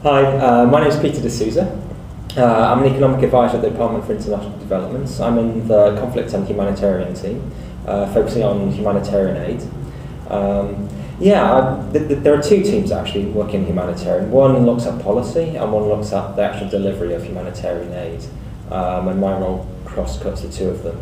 Hi, my name is Peter D'Souza. I'm an economic advisor at the Department for International Development. I'm in the conflict and humanitarian team, focusing on humanitarian aid. There are two teams actually working in humanitarian. One looks at policy and one looks at the actual delivery of humanitarian aid. And my role cross-cuts the two of them.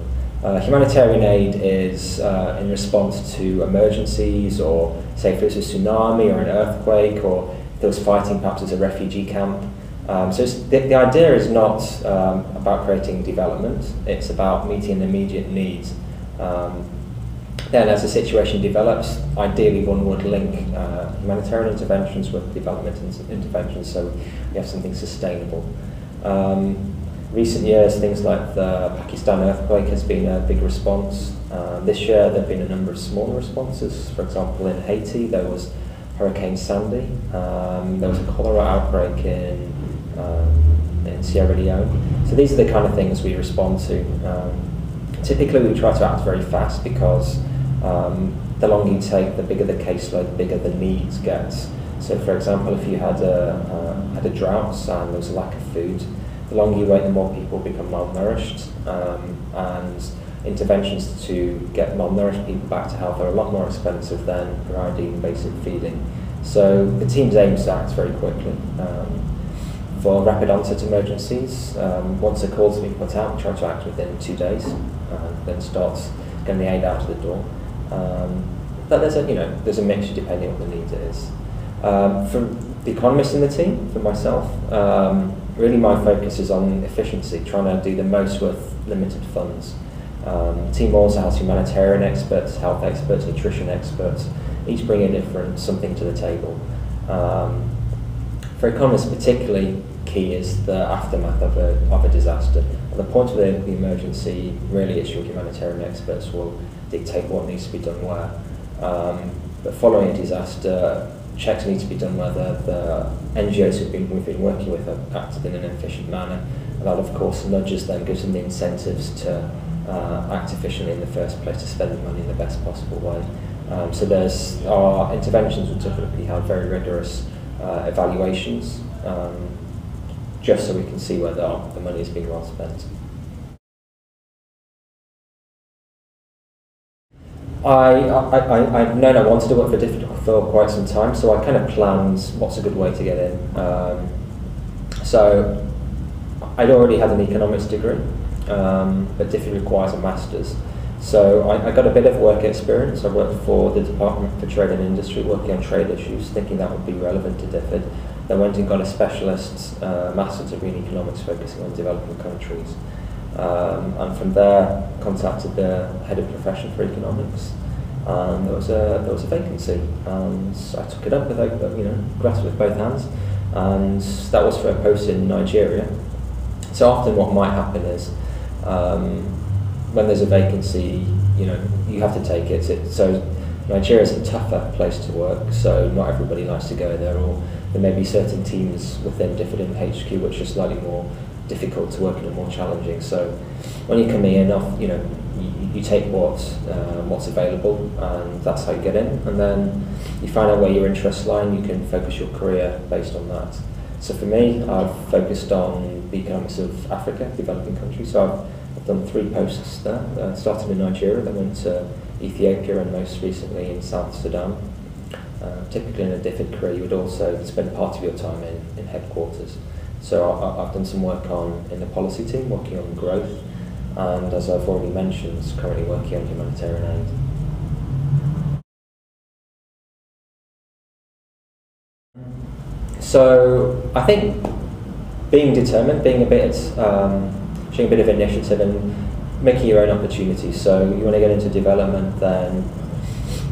Humanitarian aid is in response to emergencies, or say if there's a tsunami or an earthquake, or if there was fighting perhaps as a refugee camp. The idea is not about creating development, it's about meeting immediate needs. Then as the situation develops, ideally one would link humanitarian interventions with development interventions, so we have something sustainable. Recent years, things like the Pakistan earthquake has been a big response. This year there have been a number of smaller responses. For example, in Haiti there was Hurricane Sandy, there was a cholera outbreak in Sierra Leone. So these are the kind of things we respond to. Typically we try to act very fast because the longer you take, the bigger the caseload, the bigger the needs get. So for example, if you had a drought and there was a lack of food, the longer you wait, the more people become malnourished, and interventions to get malnourished people back to health are a lot more expensive than providing basic feeding. So the team's aim is to act very quickly. For rapid onset emergencies, once a call's been put out, we try to act within 2 days, and then start getting the aid out of the door. But there's a mixture depending on what the need is. For the economists in the team, for myself, really my focus is on efficiency, trying to do the most with limited funds. The team also has humanitarian experts, health experts, nutrition experts, each bring a different something to the table. For economists particularly key is the aftermath of a disaster. At the point of the emergency, really it's your humanitarian experts will dictate what needs to be done where. But following a disaster, checks need to be done whether the NGOs we've been working with have acted in an efficient manner. And that of course nudges them, gives them the incentives to act efficiently in the first place, to spend the money in the best possible way. So our interventions will typically have very rigorous evaluations, just so we can see whether the money is being well spent. I've known I wanted to work for Diffident for quite some time, so I kind of planned what's a good way to get in. So I'd already had an economics degree, but Diffid requires a master's. So I got a bit of work experience. I worked for the Department for Trade and Industry, working on trade issues, thinking that would be relevant to Diffid. Then went and got a specialist master's degree in economics, focusing on developing countries. And from there, contacted the head of profession for economics, and there was a vacancy, and I took it up with grasped with both hands, and that was for a post in Nigeria. So often, what might happen is when there's a vacancy, you have to take it. So Nigeria is a tougher place to work, so not everybody likes to go there, or there may be certain teams within Diffident HQ which are slightly more difficult to work in and more challenging. So when you come in, you take what's available, and that's how you get in. And then you find out where your interests lie, and you can focus your career based on that. So for me, I've focused on the economics of Africa, developing countries. So I've done 3 posts there. Started in Nigeria, then went to Ethiopia, and most recently in South Sudan. Typically in a Diffid career, you would also spend part of your time in headquarters. So I've done some work in the policy team, working on growth, and as I've already mentioned, currently working on humanitarian aid. So I think being determined, being showing a bit of initiative and making your own opportunities. So you want to get into development, then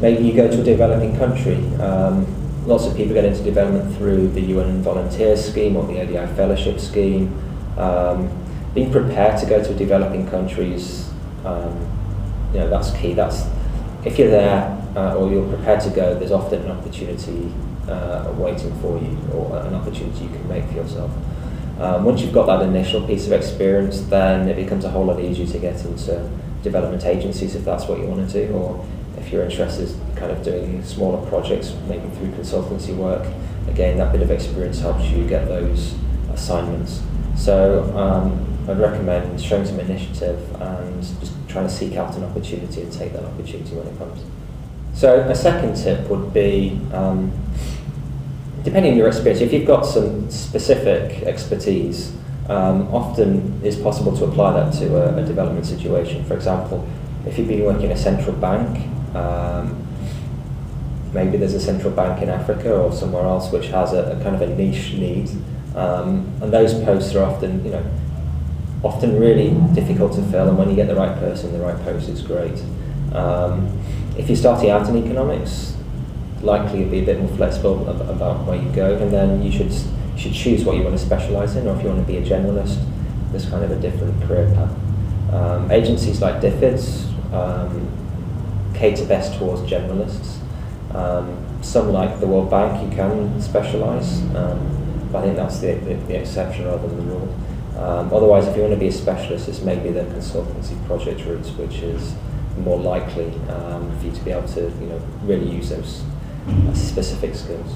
maybe you go to a developing country. Lots of people get into development through the UN Volunteer Scheme or the ODI Fellowship Scheme. Being prepared to go to a developing country is, that's key. If you're there or you're prepared to go, there's often an opportunity waiting for you, or an opportunity you can make for yourself. Once you've got that initial piece of experience, then it becomes a whole lot easier to get into development agencies if that's what you want to do, or if if you're interested in kind of doing smaller projects, maybe through consultancy work, again, that bit of experience helps you get those assignments. So I'd recommend showing some initiative and just trying to seek out an opportunity and take that opportunity when it comes. So a second tip would be, depending on your experience, if you've got some specific expertise, often it's possible to apply that to a development situation. For example, if you've been working in a central bank, maybe there's a central bank in Africa or somewhere else which has a kind of a niche need, and those posts are often, often really difficult to fill, and when you get the right person, the right post, it's great. If you're starting out in economics, likely you'll be a bit more flexible about where you go, and then you should choose what you want to specialise in, or if you want to be a generalist, there's kind of a different career path. Agencies like DFIDs cater best towards generalists. Some like the World Bank, you can specialise, but I think that's the exception rather than the rule. Otherwise, if you want to be a specialist, it's maybe the consultancy project route, which is more likely for you to be able to really use those specific skills.